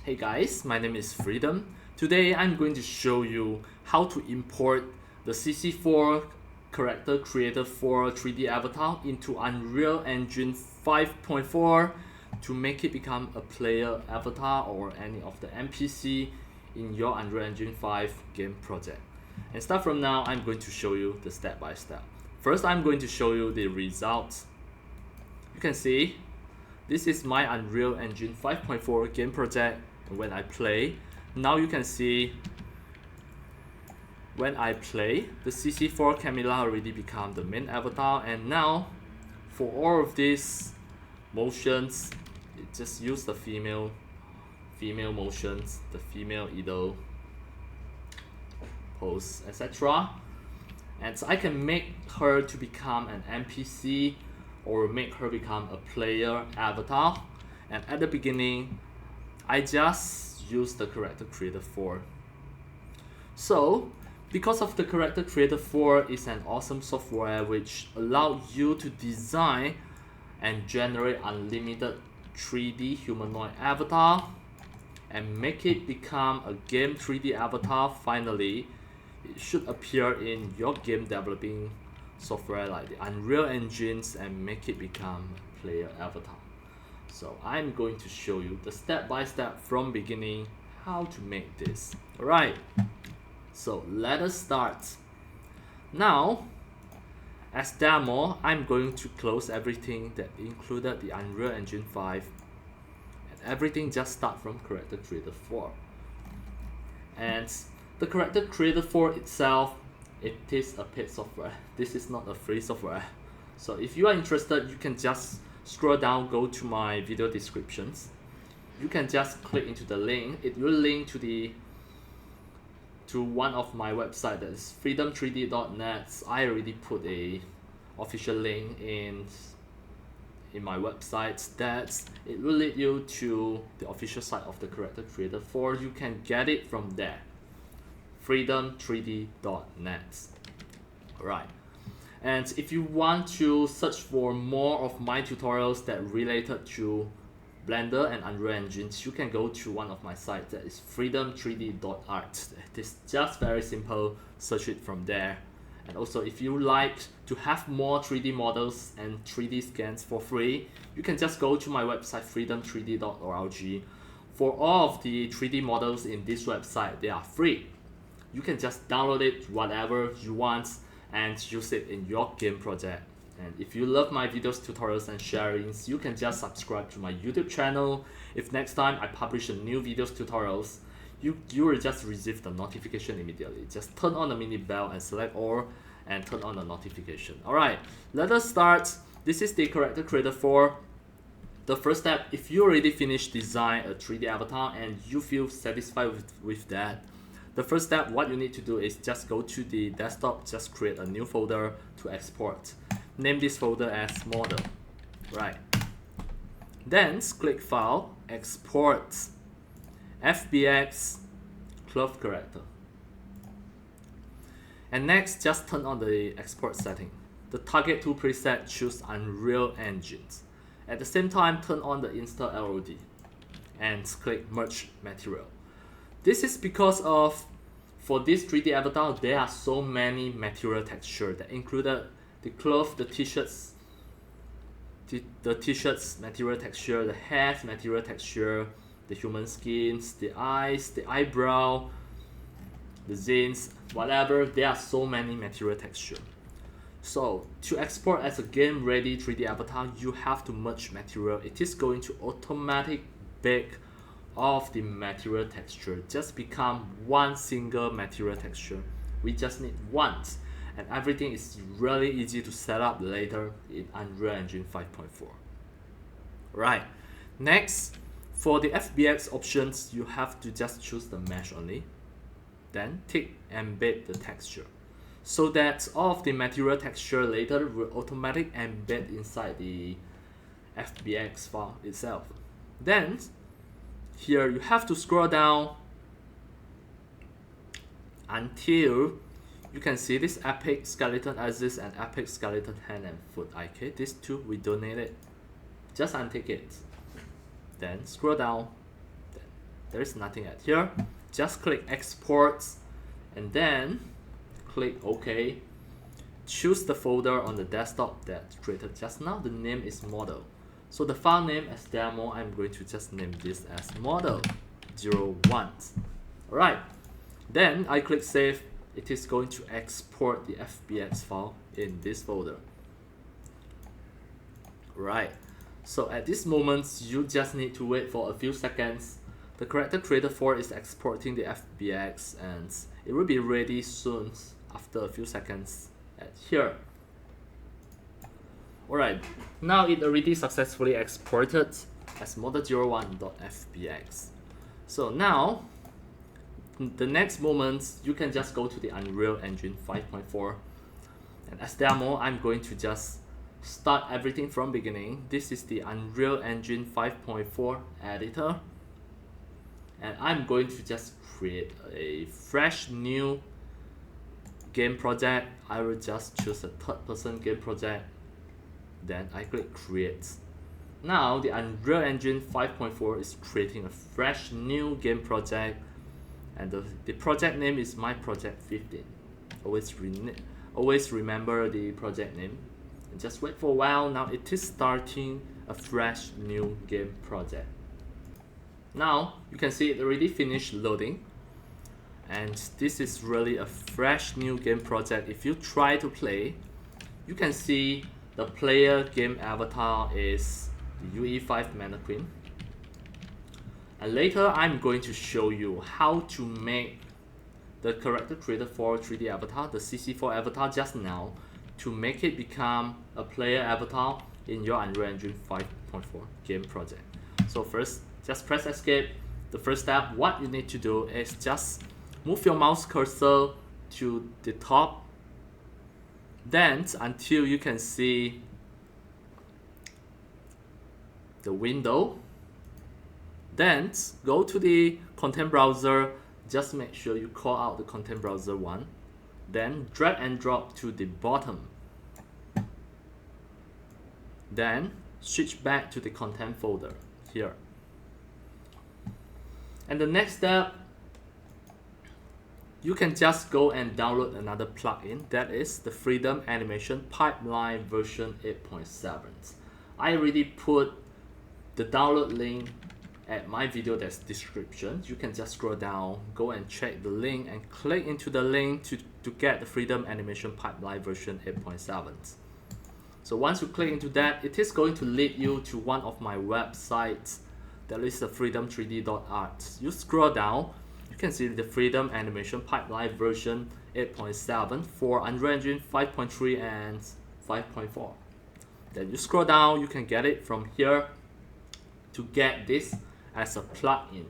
Hey guys, my name is Freedom. Today I'm going to show you how to import the CC4 character creator for 3D avatar into Unreal Engine 5.4 to make it become a player avatar or any of the NPC in your Unreal Engine 5 game project. And start from now, I'm going to show you the step by step. First, I'm going to show you the results. You can see this is my Unreal Engine 5.4 game project. And when I play, now you can see when I play, the CC4 Camilla already become the main avatar, and now for all of these motions, it just use the female motions, the female idol pose, etc. And so I can make her to become an NPC or make her become a player avatar. And at the beginning, I just use the character creator 4. So because of the character creator 4 is an awesome software which allows you to design and generate unlimited 3D humanoid avatar and make it become a game 3D avatar. Finally, it should appear in your game developing software like the Unreal Engines and make it become a player avatar. So I'm going to show you the step-by-step from beginning how to make this. Alright, so let us start. Now, as demo, I'm going to close everything that included the Unreal Engine 5 and everything just start from Character Creator 4. And the Character Creator 4 itself, it is a paid software. This is not a free software. So if you are interested, you can just scroll down, go to my video descriptions. You can just click into the link. It will link to one of my website, that is freedom3d.net. I already put a official link in my website that it will lead you to the official site of the character creator 4. You can get it from there, freedom3d.net. Alright. And if you want to search for more of my tutorials that related to Blender and Unreal Engines, you can go to one of my sites, that is freedom3d.art. It is just very simple, search it from there. And also if you like to have more 3D models and 3D scans for free, you can just go to my website freedom3d.org. For all of the 3D models in this website, they are free. You can just download it whatever you want and use it in your game project. And if you love my videos, tutorials and sharings, you can just subscribe to my YouTube channel. If next time I publish a new videos tutorials, you will just receive the notification immediately. Just turn on the mini bell and select all and turn on the notification. Alright, let us start. This is the character creator 4. The first step, if you already finished design a 3D avatar and you feel satisfied with that, the first step, what you need to do is just go to the desktop, just create a new folder to export. Name this folder as model. Right. Then click File, Export, FBX, Cloth Character. And next, just turn on the export setting. The target tool preset, choose Unreal Engines. At the same time, turn on the install LOD and click Merge Material. This is because of, for this 3D avatar, there are so many material texture that included the cloth, the t-shirts, the t-shirts material texture, the hair material texture, the human skins, the eyes, the eyebrow, the zins, whatever. There are so many material texture. So to export as a game ready 3D avatar, you have to merge material. It is going to automatic bake of the material texture, just become one single material texture. We just need one, and everything is really easy to set up later in Unreal Engine 5.4. Right, next, for the FBX options, you have to just choose the mesh only, then tick embed the texture, so that all of the material texture later will automatically embed inside the FBX file itself. Then here you have to scroll down until you can see this epic skeleton axis and epic skeleton hand and foot. Okay, these two we donate it. Just untick it. Then scroll down. Then there is nothing at here. Just click export and then click OK. Choose the folder on the desktop that created just now. The name is model. So the file name as demo, I'm going to just name this as model01. Alright, then I click save. It is going to export the FBX file in this folder. Right, so at this moment you just need to wait for a few seconds. The character creator 4 is exporting the FBX and it will be ready soon after a few seconds at here. Alright, now it already successfully exported as model01.fbx. So now the next moment you can just go to the Unreal Engine 5.4, and as demo I'm going to just start everything from beginning. This is the Unreal Engine 5.4 editor, and I'm going to just create a fresh new game project. I will just choose a third-person game project, then I click create. Now the Unreal Engine 5.4 is creating a fresh new game project, and the project name is my project 15. Always remember the project name. And just wait for a while. Now it is starting a fresh new game project. Now you can see it already finished loading, and this is really a fresh new game project. If you try to play, you can see the player game avatar is the UE5 mannequin. And later I'm going to show you how to make the character creator 4 3D avatar, the CC4 avatar just now, to make it become a player avatar in your Unreal Engine 5.4 game project. So first, just press escape. The first step, what you need to do is just move your mouse cursor to the top, then until you can see the window. Then go to the content browser, just make sure you call out the content browser one, then drag and drop to the bottom, then switch back to the content folder here. And the next step, you can just go and download another plugin, that is the Freedom Animation Pipeline version 8.7. I already put the download link at my video description. You can just scroll down, go and check the link and click into the link to get the Freedom Animation Pipeline version 8.7. So once you click into that, it is going to lead you to one of my websites, that is the freedom3d.art. You scroll down, you can see the Freedom Animation Pipeline version 8.7 for Unreal Engine 5.3 and 5.4. Then you scroll down, you can get it from here to get this as a plugin.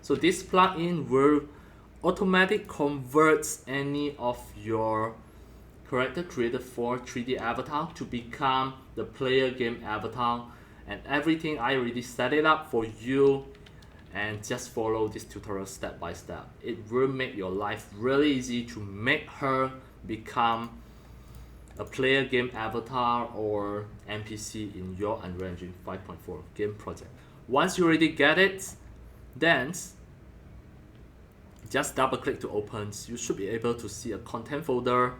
So this plugin will automatically convert any of your character created for 3D avatar to become the player game avatar, and everything I already set it up for you, and just follow this tutorial step by step. It will make your life really easy to make her become a player game avatar or NPC in your Unreal Engine 5.4 game project. Once you already get it, then just double click to open. You should be able to see a content folder,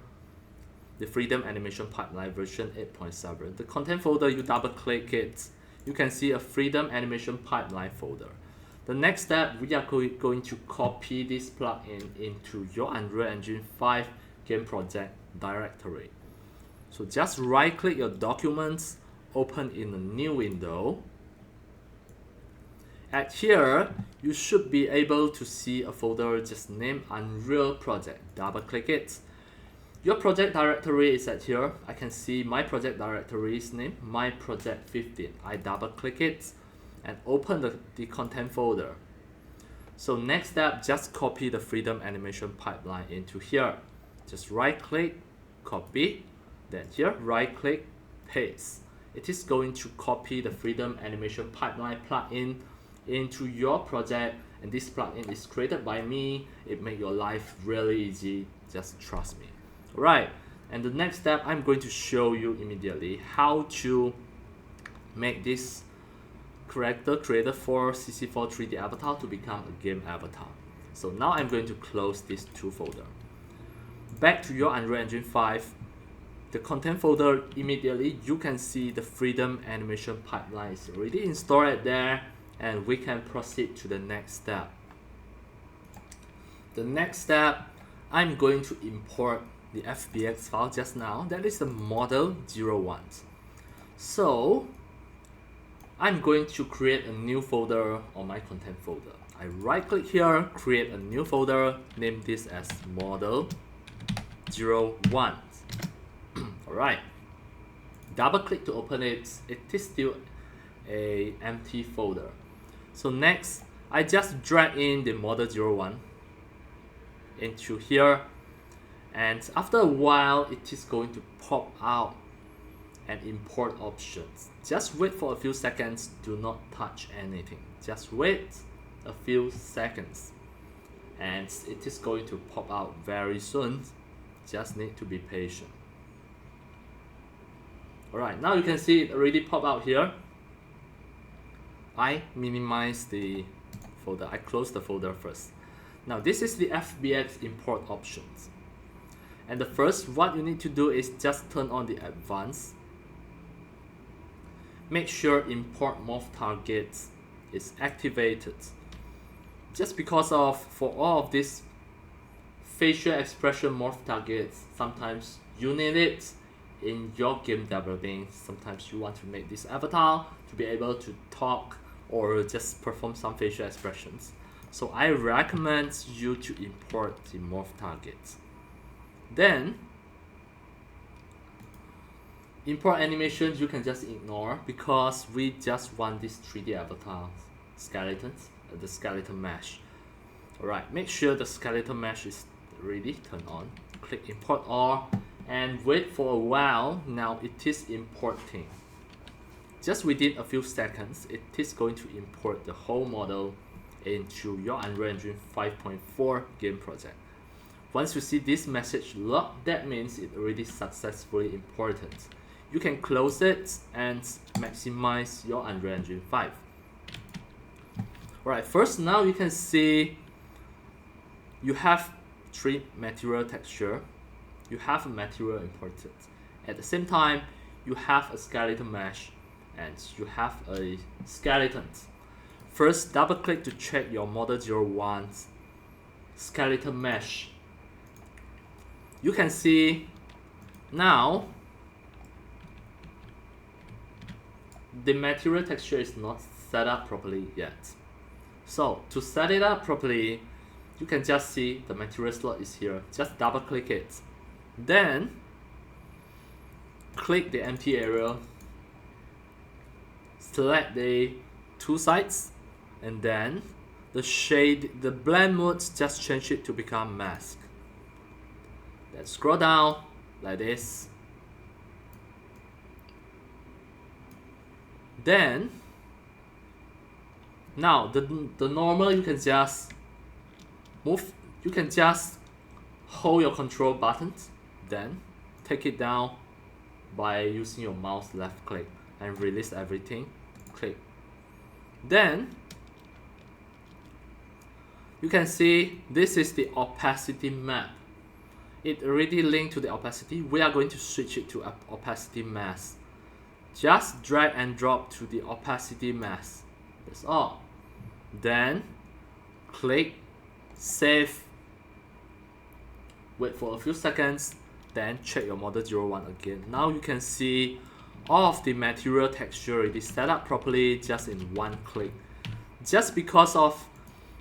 the Freedom Animation Pipeline version 8.7. The content folder, you double click it, you can see a Freedom Animation Pipeline folder. The next step, we are going to copy this plugin into your Unreal Engine 5 game project directory. So just right click your documents, open in a new window. At here, you should be able to see a folder just named Unreal Project. Double click it. Your project directory is at here. I can see my project directory is named My Project 15. I double click it and open the content folder. So next step, just copy the Freedom Animation Pipeline into here. Just right click, copy, then here, right click, paste. It is going to copy the Freedom Animation Pipeline plugin into your project, and this plugin is created by me. It makes your life really easy, just trust me. Alright, and the next step, I'm going to show you immediately how to make this character created for CC4 3D avatar to become a game avatar. So now I'm going to close these two folders. Back to your Unreal Engine 5, the content folder, immediately you can see the Freedom animation pipeline is already installed there, and we can proceed to the next step. The next step, I'm going to import the FBX file just now. That is the model 01. So I'm going to create a new folder on my content folder. I right click here, create a new folder, name this as model 01. Alright, double click to open it. It is still a empty folder. So next, I just drag in the model 01 into here, and after a while it is going to pop out and import options. Just wait for a few seconds, do not touch anything. Just wait a few seconds and it is going to pop out very soon. Just need to be patient. Alright, now you can see it already pop out here. I minimize the folder, I close the folder first. Now this is the FBX import options. And the first, what you need to do is just turn on the advanced. Make sure import morph targets is activated. Just because of, for all of these facial expression morph targets, sometimes you need it in your game developing. Sometimes you want to make this avatar to be able to talk or just perform some facial expressions. So I recommend you to import the morph targets. Then import animations you can just ignore because we just want this 3D avatar skeletons, the skeleton mesh. Alright, make sure the skeleton mesh is ready, turn on, click import all, and wait for a while. Now it is importing. Just within a few seconds, it is going to import the whole model into your Unreal Engine 5.4 game project. Once you see this message log, that means it already successfully imported. You can close it and maximize your Unreal Engine 5. Alright, first now you can see you have 3 material texture. You have a material imported. At the same time, you have a skeleton mesh and you have a skeleton. First, double click to check your model 01's skeleton mesh. You can see now the material texture is not set up properly yet. So to set it up properly, you can just see the material slot is here. Just double click it. Then click the empty area, select the two sides, and then the shade, the blend mode, just change it to become mask. Then scroll down like this. Then now the normal, you can just move, you can just hold your control buttons, then take it down by using your mouse left click and release everything, click. Then you can see this is the opacity map. It already linked to the opacity. We are going to switch it to opacity mask. Just drag and drop to the opacity mask. That's all. Then click save. Wait for a few seconds. Then check your model 01 again. Now you can see all of the material texture already set up properly just in one click. Just because of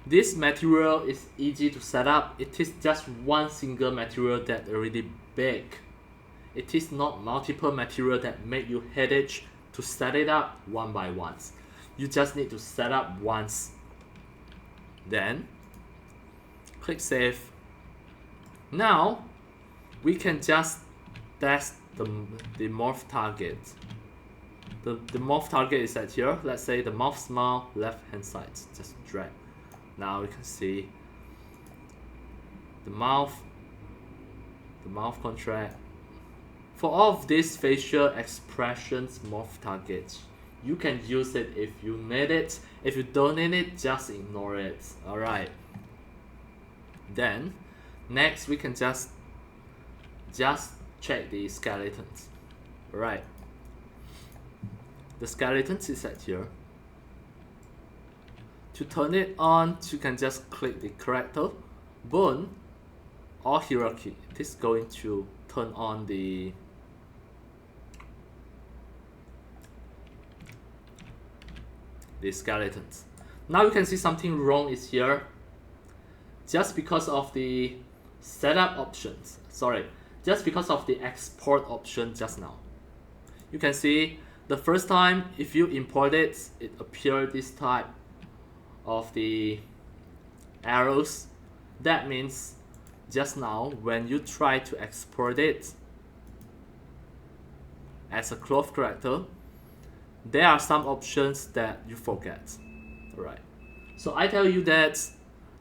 this material is easy to set up, it is just one single material that already big. It is not multiple material that make you headache to set it up one by one. You just need to set up once. Then click save. Now we can just test the morph target. The morph target is at here. Let's say the mouth smile left hand side. Just drag. Now you can see the mouth contract. For all of these facial expressions morph targets, You can use it if you need it. If you don't need it, just ignore it. Alright. Then next we can just check the skeletons. Right. The skeletons is set here. To turn it on, you can just click the character, bone, or hierarchy. This is going to turn on the skeletons. Now you can see something wrong is here. Just because of the setup options, just because of the export option just now. You can see the first time if you import it, it appeared this type of the arrows. That means just now when you try to export it as a cloth character, there are some options that you forget. Alright. So I told you that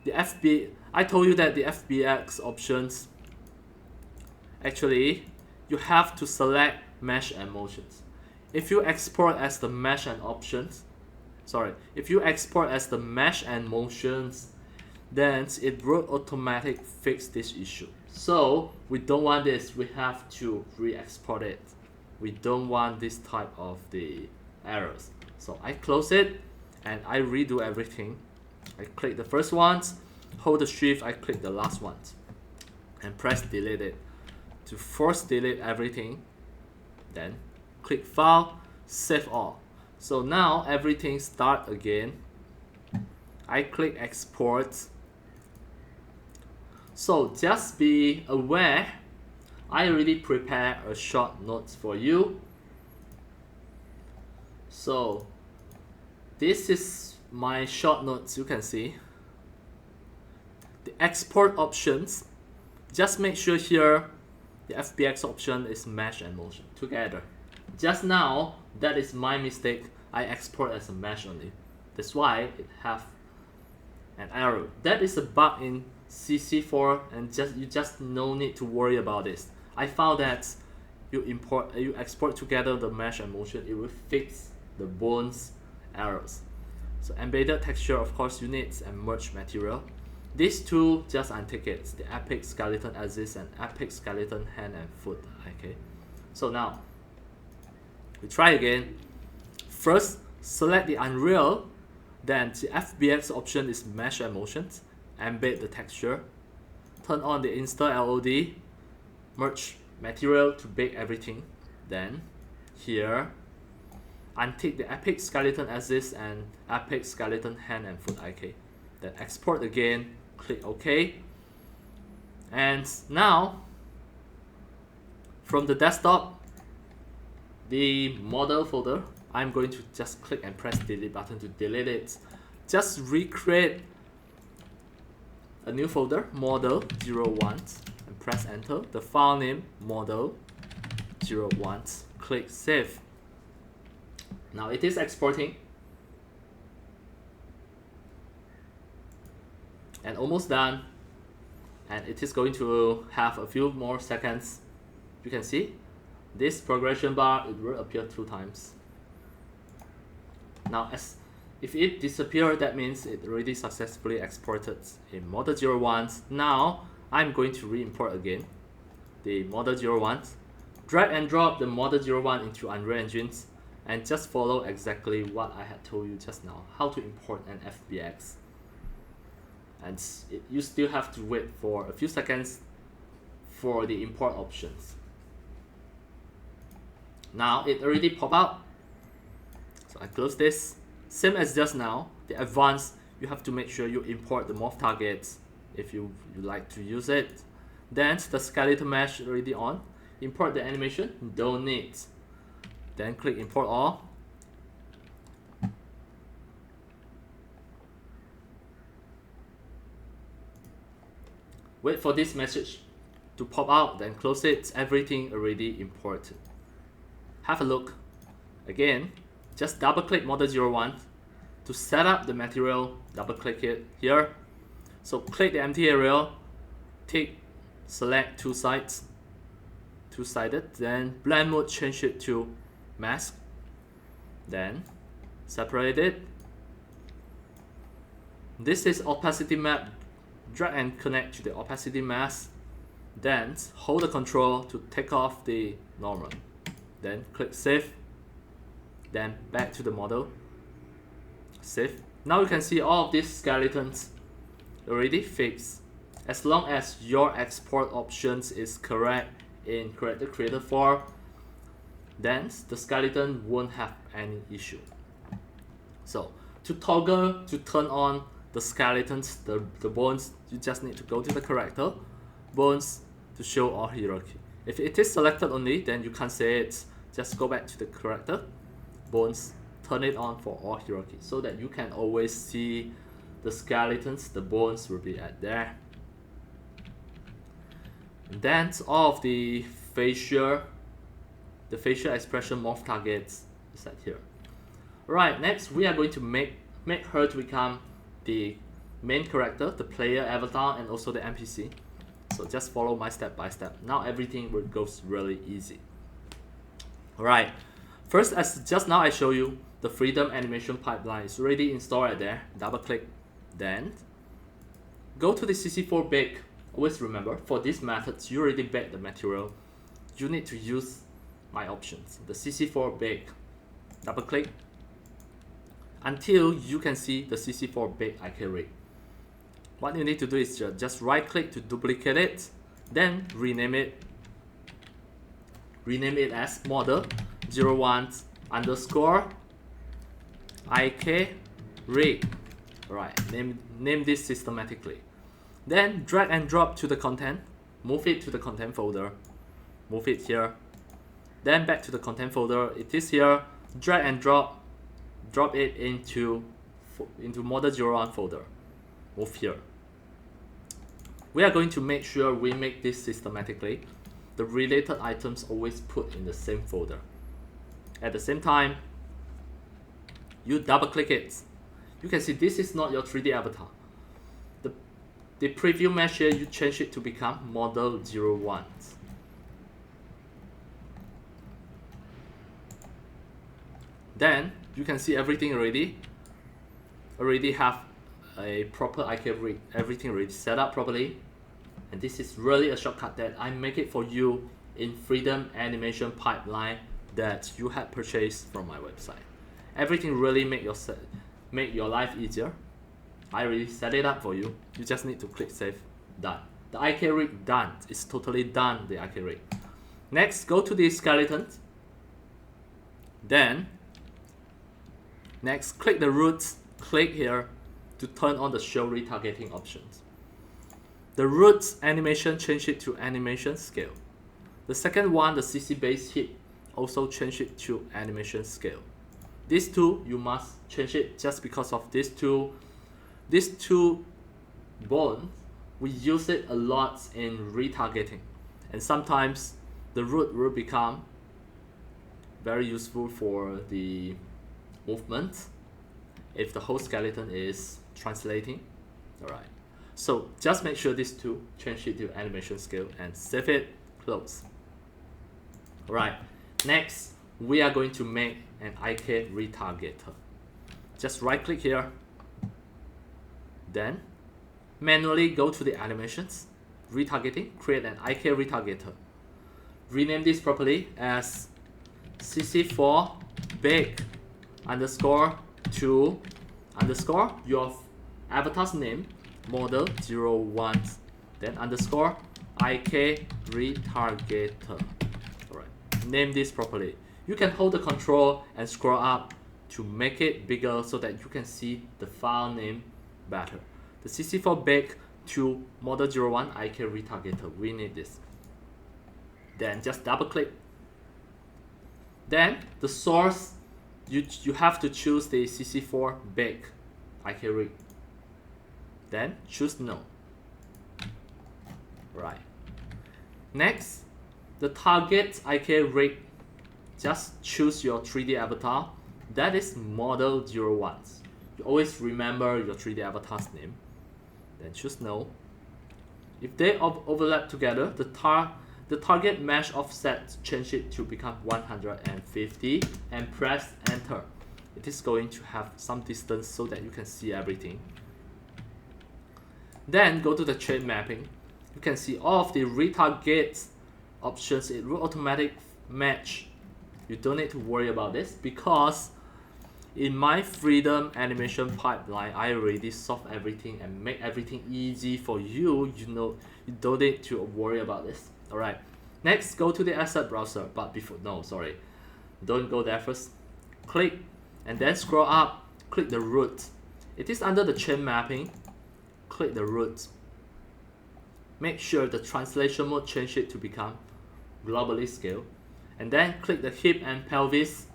the FBX options, actually you have to select mesh and motions. If you export as the mesh and options, if you export as the mesh and motions, then it will automatically fix this issue. So we don't want this, we have to re-export it. We don't want this type of the errors. So I close it and I redo everything. I click the first ones, hold the shift, I click the last ones and press delete it to force delete everything. Then click file, save all. So now everything start again. I click export. So just be aware, I already prepared a short note for you. So this is my short notes. You can see the export options. Just make sure here the FBX option is mesh and motion together. Just now, that is my mistake. I export as a mesh only. That's why it have an error. That is a bug in CC4, and you just no need to worry about this. I found that you export together the mesh and motion, it will fix the bones errors. So embedded texture, of course, units and merge material. These two just untick it, the epic skeleton axis and epic skeleton hand and foot. Okay. So now we try again. First, select the Unreal, then the FBX option is mesh and motions, embed the texture, turn on the Insta LOD, merge material to bake everything. Then here, untick the epic skeleton axis and epic skeleton hand and foot IK. Then export again, click OK. And now, from the desktop, the model folder, I'm going to just click and press delete button to delete it. Just recreate a new folder, model 01, and press enter. The file name, model 01, click save. Now it is exporting. And almost done. And it is going to have a few more seconds. You can see this progression bar, it will appear 2 times. Now if it disappeared, that means it already successfully exported in model 01. Now I'm going to re-import again the model 01. Drag and drop the model 01 into Unreal Engine and just follow exactly what I had told you just now, how to import an FBX. And you still have to wait for a few seconds for the import options. Now it already popped out. So I close this. Same as just now, the advanced, you have to make sure you import the morph targets if you like to use it. Then the skeleton mesh already on. Import the animation, don't need. Then click import all. Wait for this message to pop out, then close it. Everything already imported. Have a look. Again, just double click model 01 to set up the material. Double click it here. So click the empty area, select 2 sides, 2-sided, then blend mode change it to mask. Then separate it. This is opacity map. Drag and connect to the opacity mask. Then hold the control to take off the normal. Then click save. Then back to the model. Save. Now you can see all of these skeletons already fixed. As long as your export options is correct in Character Creator 4, then the skeleton won't have any issue. So to toggle, to turn on the skeletons, the bones, you just need to go to the character, bones, to show all hierarchy. If it is selected only, then you can't say it. Just go back to the character, bones, turn it on for all hierarchy, so that you can always see the skeletons, the bones will be at there. And then all of the facial expression morph targets is set here. Right, next we are going to make her to become the main character, the player avatar, and also the NPC. So just follow my step by step. Now everything goes really easy. Alright, first, as just now I show you, the freedom animation pipeline is already installed right there. Double click, then go to the CC4 bake. Always remember, for these methods, you already baked the material. You need to use my options, the CC4 bake. Double click until you can see the CC4 bake IK rig. What you need to do is just right click to duplicate it, then rename it. Rename it as model 01 underscore IK rig. Right, name this systematically. Then drag and drop to the content, move it to the content folder, move it here, then back to the content folder. It is here. Drag and drop it into model 01 folder, move here. We are going to make sure we make this systematically. The related items always put in the same folder. At the same time, you double click it. You can see this is not your 3D avatar. The preview mesh here, you change it to become model 01. Then you can see everything already have a proper IK rig, everything already set up properly. And this is really a shortcut that I make it for you in Freedom Animation Pipeline that you had purchased from my website. Everything really make your life easier. I already set it up for you. You just need to click save, done. The IK rig done. It's totally done, the IK rig. Next, go to the skeletons. Then, next, click the roots, click here to turn on the show retargeting options. The roots animation, change it to animation scale. The second one, the CC base hit, also change it to animation scale. These two, you must change it just because of these two bones. We use it a lot in retargeting, and sometimes the root will become very useful for the movement if the whole skeleton is translating. Alright, so just make sure these two, change it to animation scale and save it, close. Alright, next we are going to make an IK retargeter. Just right click here, then manually go to the animations, retargeting, create an IK retargeter. Rename this properly as CC4 bake underscore to underscore your avatar's name, model 01, then underscore IK retargeter. Alright, name this properly. You can hold the control and scroll up to make it bigger so that you can see the file name better. The CC4 bake to model 01 IK retargeter. We need this. Then just double click. Then the source, you have to choose the CC4 bake IK rig. Then choose no. Right. Next, the target IK rig. Just choose your 3D avatar. That is model 01. You always remember your 3D avatar's name. Then choose no. If they overlap together, the target mesh offset, change it to become 150 and press enter. it is going to have some distance so that you can see everything. Then go to the chain mapping. You can see all of the retarget options. It will automatic match. You don't need to worry about this because in my freedom animation pipeline, I already solved everything and make everything easy for you. You don't need to worry about this. Alright, next go to the asset browser, but don't go there first. Click and then scroll up, click the root. It is under the chain mapping. Click the root. Make sure the translation mode, change it to become globally scale, and then click the hip and pelvis,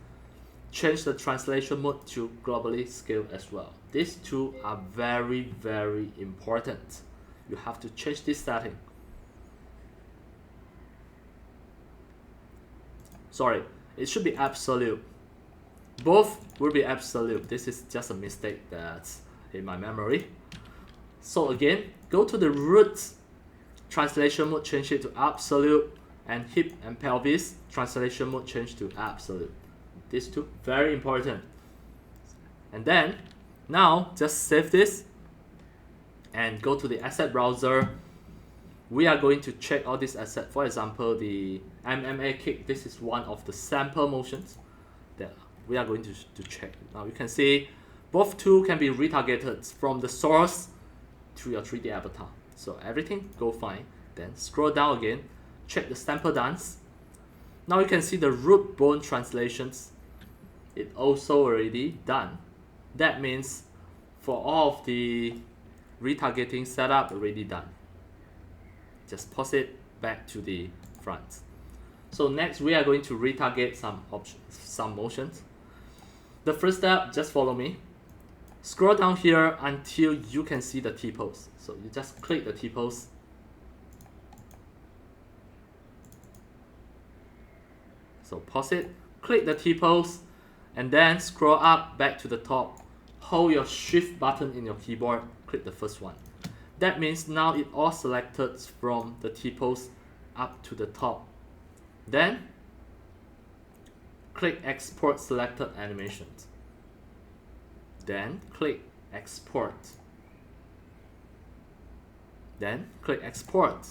change the translation mode to globally scale as well. These two are very, very important. You have to change this setting. Sorry, it should be absolute. Both will be absolute. This is just a mistake that's in my memory. So again, go to the root, translation mode, change it to absolute, and hip and pelvis, translation mode, change to absolute. These two, very important. And then, now just save this and go to the asset browser. We are going to check all these assets. For example, the MMA kick, this is one of the sample motions that we are going to check. Now you can see both two can be retargeted from the source to your 3D avatar. So everything go fine. Then scroll down again, check the sample dance. Now you can see the root bone translations. It also already done. That means for all of the retargeting setup already done. Just pause it back to the front. So next we are going to retarget some motions. The first step, just follow me. Scroll down here until you can see the T-pose. So you just click the T-pose. So pause it, click the T-pose, and then scroll up back to the top. Hold your shift button in your keyboard, click the first one. That means now it all selected from the T-pose up to the top. Then click export selected animations. Then click export. Then click export.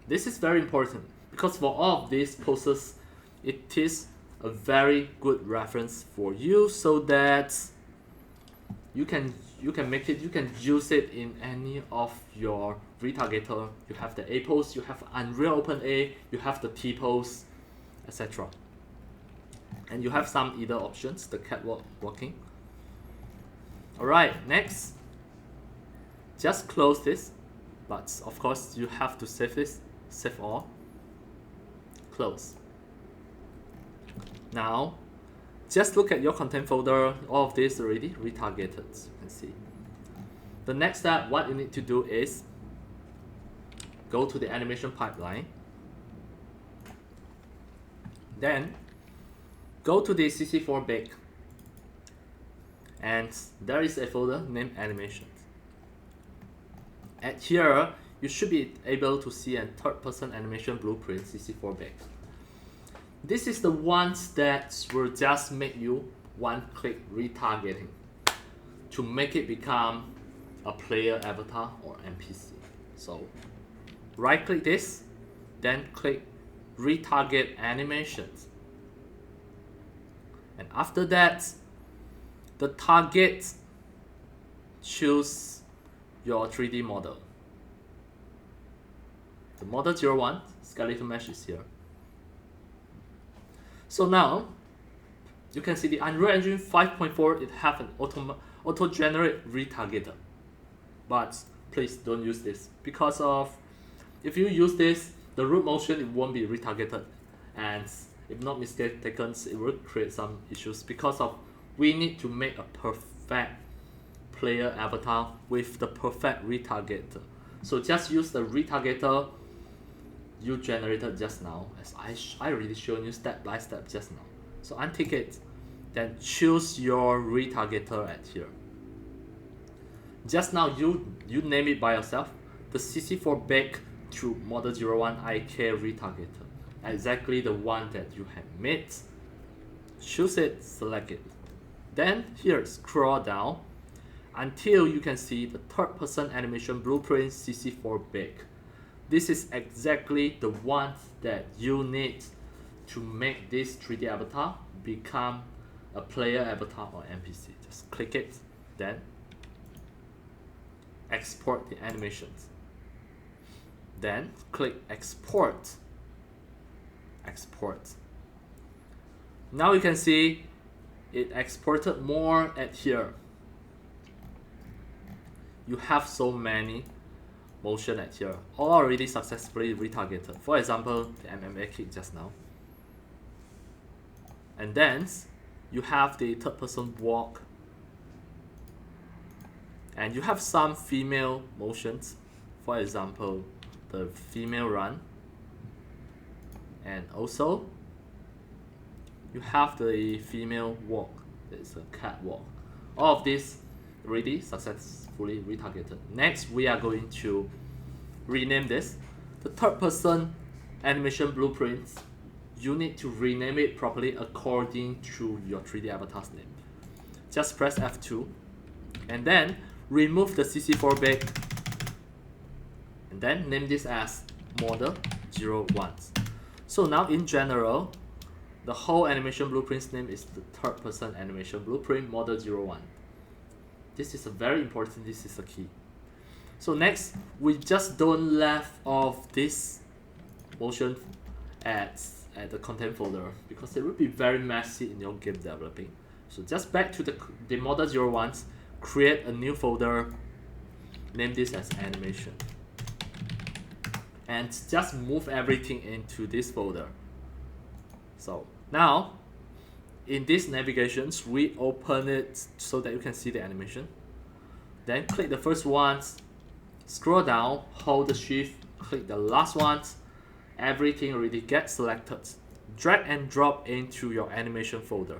This is very important because for all of these poses, it is a very good reference for you so that you can use it in any of your retargeter. You have the A pose, you have Unreal Open A, you have the T pose, etc. And you have some either options, the catwalk walking. Alright, next. Just close this, but of course you have to save this, save all. Close. Now, just look at your content folder, all of this already retargeted, you can see. The next step, what you need to do is go to the animation pipeline. Then go to the CC4 bake, and there is a folder named animations. At here, you should be able to see a third-person animation blueprint CC4 bake. This is the ones that will just make you one-click retargeting to make it become a player avatar or NPC. So right-click this, then click retarget animations. And after that, the target, choose your 3D model. The model 01, skeleton mesh is here. So now, you can see the Unreal Engine 5.4, it have an auto-generate retargeter. But please don't use this because of, if you use this, the root motion, it won't be retargeted. And if not mistaken, it will create some issues because of, we need to make a perfect player avatar with the perfect retargeter. So just use the retargeter you generated just now, as I already shown you step by step just now. So untick it, then choose your retargeter at here. Just now you name it by yourself, the CC4 bake to model 01 IK retargeter, exactly the one that you have made. choose it, select it. Then here, scroll down until you can see the third person animation blueprint CC4 big. This is exactly the one that you need to make this 3D avatar become a player avatar or NPC. Just click it, then export the animations. Then click export. Export. Now you can see it exported more at here. You have so many motion at here, all already successfully retargeted. For example, the MMA kick just now. And then you have the third person walk. And you have some female motions. For example, the female run. And also, you have the female walk. It's a cat walk. All of this already successfully retargeted. Next, we are going to rename this. The third person animation blueprints, you need to rename it properly according to your 3D avatar's name. Just press F2 and then remove the CC4 big and then name this as model 01. So now in general, the whole animation blueprint's name is the third person animation blueprint model 01. This is a very important, this is a key. So next, we just don't left off this motion at the content folder because it will be very messy in your game developing. So just back to the model 01s, create a new folder, name this as animation. And just move everything into this folder. So now, in these navigations, we open it so that you can see the animation. Then click the first ones, scroll down, hold the shift, click the last ones. Everything already gets selected. Drag and drop into your animation folder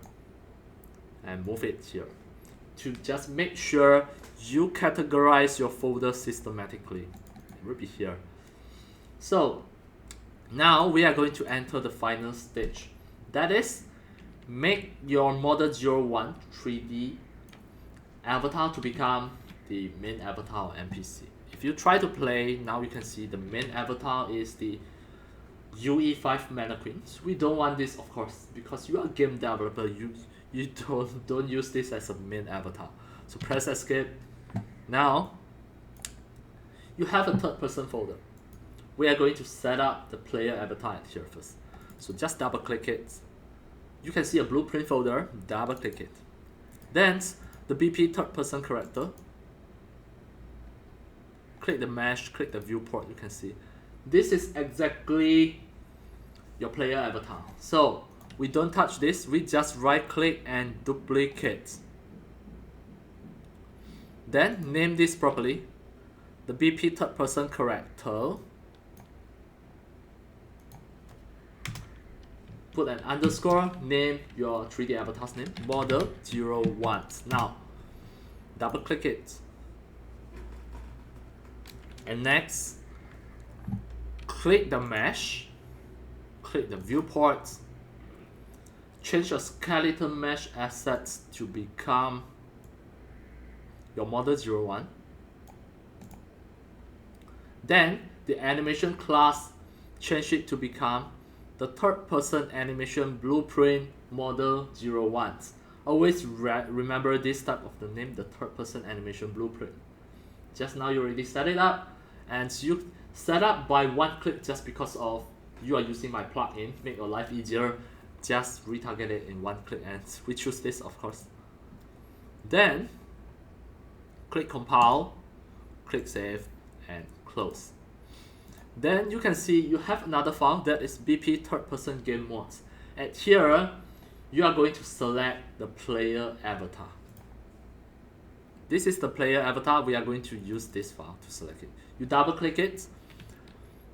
and move it here to just make sure you categorize your folder systematically. It will be here. So now we are going to enter the final stage. That is, make your model 01 3D avatar to become the main avatar or NPC. If you try to play, now you can see the main avatar is the UE5 mannequins. We don't want this, of course, because you are a game developer. You don't use this as a main avatar. So press escape. Now you have a third person folder. We are going to set up the player avatar at here first. So just double click it. You can see a blueprint folder, double click it. Then the BP third person character. Click the mesh, click the viewport, you can see. This is exactly your player avatar. So we don't touch this, we just right click and duplicate. Then name this properly. The BP third person character. Put an underscore, name your 3D avatar's name, model 01. Now, double click it. And next, click the mesh, click the viewport, change your skeleton mesh assets to become your model 01. Then, the animation class, change it to become the third person animation blueprint model 01. Always remember this type of the name, the third person animation blueprint. Just now you already set it up, and you set up by one click just because of you are using my plugin, make your life easier. Just retarget it in one click, and we choose this, of course. Then click compile, click save, and close. Then you can see you have another file that is BP third person game modes. And here you are going to select the player avatar. This is the player avatar. We are going to use this file to select it. You double click it.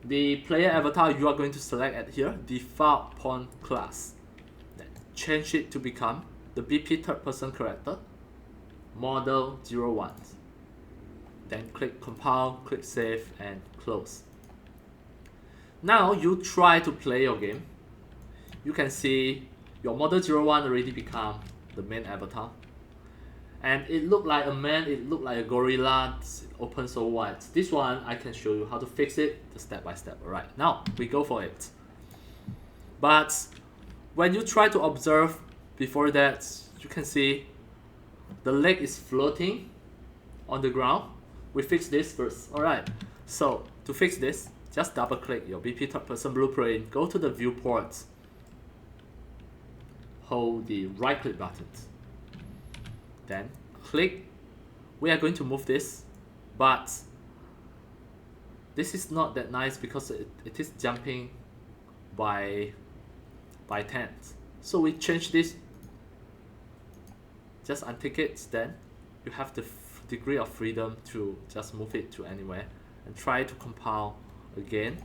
The player avatar you are going to select at here, default pawn class. Then change it to become the BP third person character, model 01. Then click compile, click save, and close. Now you try to play your game. You can see your model 01 already become the main avatar. And it looked like a man, it looked like a gorilla, open so wide. This one, I can show you how to fix it step by step. Alright, now we go for it. But when you try to observe before that, you can see the leg is floating on the ground. We fix this first. Alright, so to fix this, just double click your BP third person blueprint, go to the viewport, hold the right click button, then click. We are going to move this, but this is not that nice because it is jumping by 10. So we change this, just untick it, then you have the degree of freedom to just move it to anywhere and try to compile again.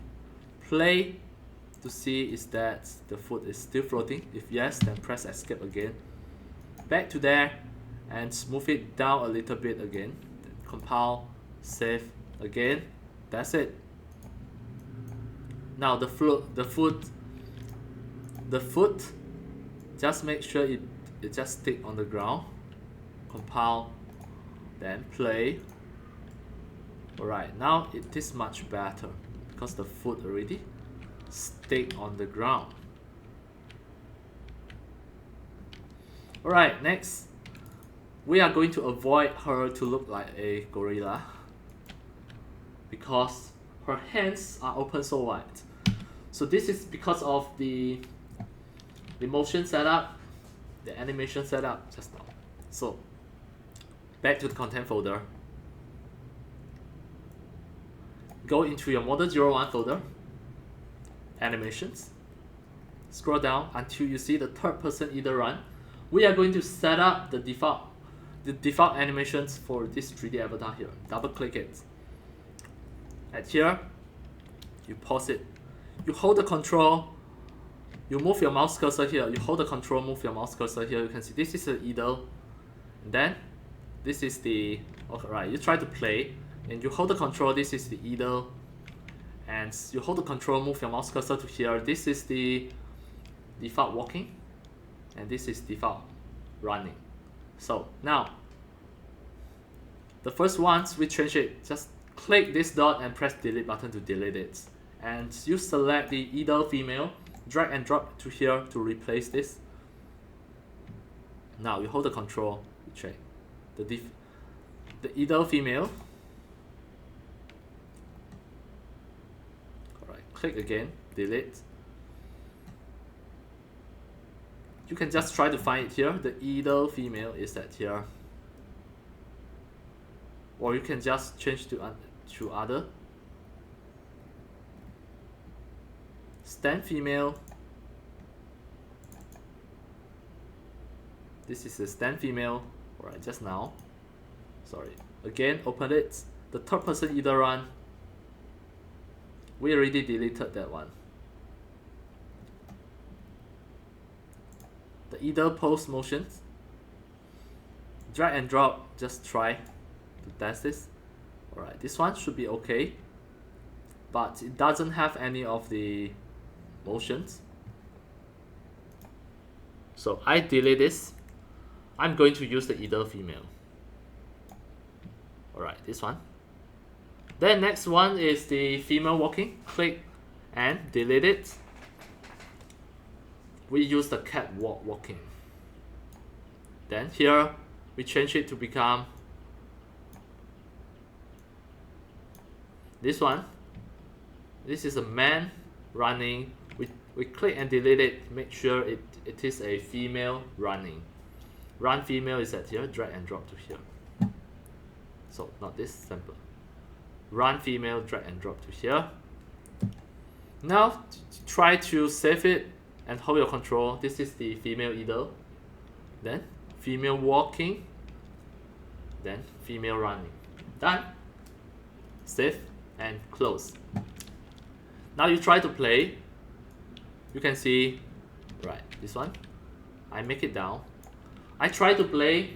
Play to see is that the foot is still floating. If yes, then press escape again. Back to there and move it down a little bit again. Then compile, save again. That's it. Now the foot, just make sure it just stick on the ground. Compile, then play. Alright, now it is much better because the foot already stick on the ground. Alright, next we are going to avoid her to look like a gorilla because her hands are open so wide. So this is because of the motion setup, the animation setup just now. So back to the content folder. Go into your model 01 folder, animations. Scroll down until you see the third person either run. We are going to set up the default animations for this 3D avatar here. Double click it. At here, you pause it. You hold the control. You move your mouse cursor here. You hold the control, move your mouse cursor here. You can see this is the idle. And then this is the, alright, you try to play and you hold the control, this is the idle. And you hold the control, move your mouse cursor to here. This is the default walking. And this is default running. So now, the first ones we change it. Just click this dot and press delete button to delete it. And you select the idle female, drag and drop to here to replace this. Now you hold the control, you check the idle female. Alright, click again, delete. You can just try to find it here. The idle female is at here. Or you can just change to other. Stand female. This is the stand female. Alright, just now. Sorry. Again, open it. The third person either run. We already deleted that one. The idle pose motions. Drag and drop. Just try to test this. Alright, this one should be okay. But it doesn't have any of the motions. So I delete this. I'm going to use the idle female. Alright, this one. Then next one is the female walking. Click and delete it. We use the catwalk walking. Then here we change it to become this one. This is a man running. We click and delete it. Make sure it is a female running. Run female is at here. Drag and drop to here. So not this sample. Run female, drag and drop to here. Now try to save it and hold your control. This is the female idle. Then female walking. Then female running. Done. Save and close. Now you try to play. You can see, right, this one. I make it down. I try to play.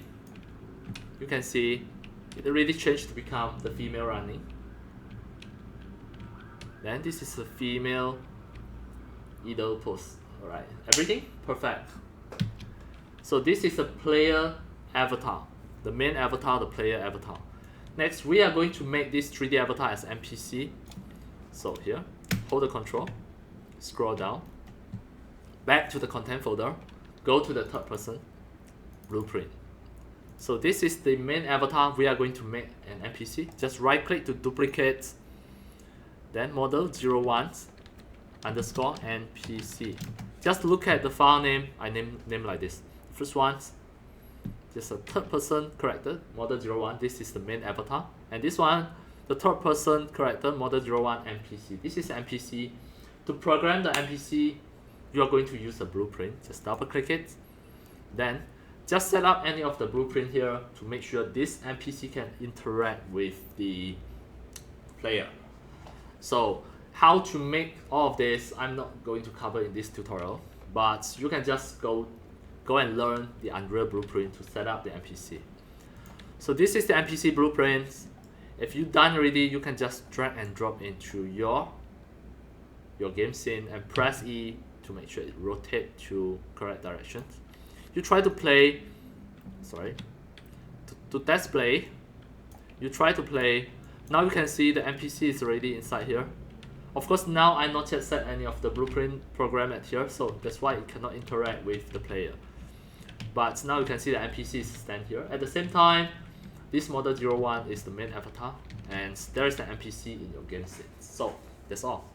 You can see it already changed to become the female running. Then this is a female idle pose. Alright, everything perfect. So this is the player avatar, the main avatar, the player avatar. Next, we are going to make this 3D avatar as NPC. So here, hold the control, scroll down, back to the content folder, go to the third person, blueprint. So this is the main avatar. We are going to make an NPC. Just right click to duplicate, then model 01 underscore NPC. Just look at the file name. I name like this. First one, just a third person character, model 01. This is the main avatar. And this one, the third person character, model 01 NPC. This is NPC. To program the NPC, you are going to use a blueprint. Just double click it. Then just set up any of the blueprint here to make sure this NPC can interact with the player. So how to make all of this, I'm not going to cover in this tutorial, but you can just go and learn the Unreal blueprint to set up the NPC. So this is the NPC blueprint. If you're done already, you can just drag and drop into your game scene and press E to make sure it rotates to correct directions. You try to play, to test play, you try to play. Now you can see the NPC is already inside here. Of course, now I not yet set any of the blueprint program at here, so that's why it cannot interact with the player. But now you can see the NPCs stand here. At the same time, this model 01 is the main avatar, and there is the NPC in your game scene. So that's all.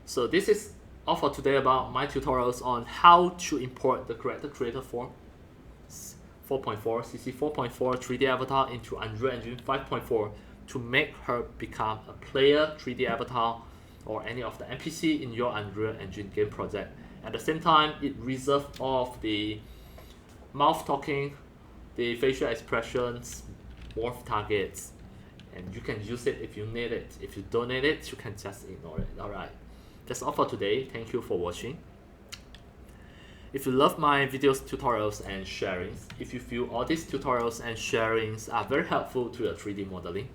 So this is all for today about my tutorials on how to import the character creator form 4.4 CC 4.4 3D avatar into Unreal Engine 5.4 to make her become a player 3D avatar or any of the NPC in your Unreal Engine game project. At the same time, it reserves all of the mouth talking, the facial expressions, morph targets, and you can use it if you need it. If you don't need it, you can just ignore it. Alright. That's all for today. Thank you for watching. If you love my videos, tutorials, and sharings, if you feel all these tutorials and sharings are very helpful to your 3D modeling,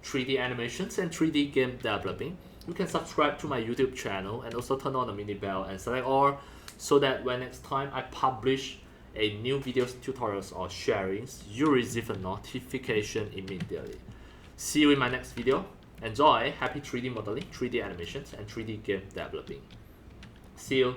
3D animations, and 3D game developing, you can subscribe to my YouTube channel and also turn on the mini bell and select all so that when next time I publish a new videos, tutorials, or sharings, you receive a notification immediately. See you in my next video. Enjoy! Happy 3D modeling, 3D animations, and 3D game developing. See you!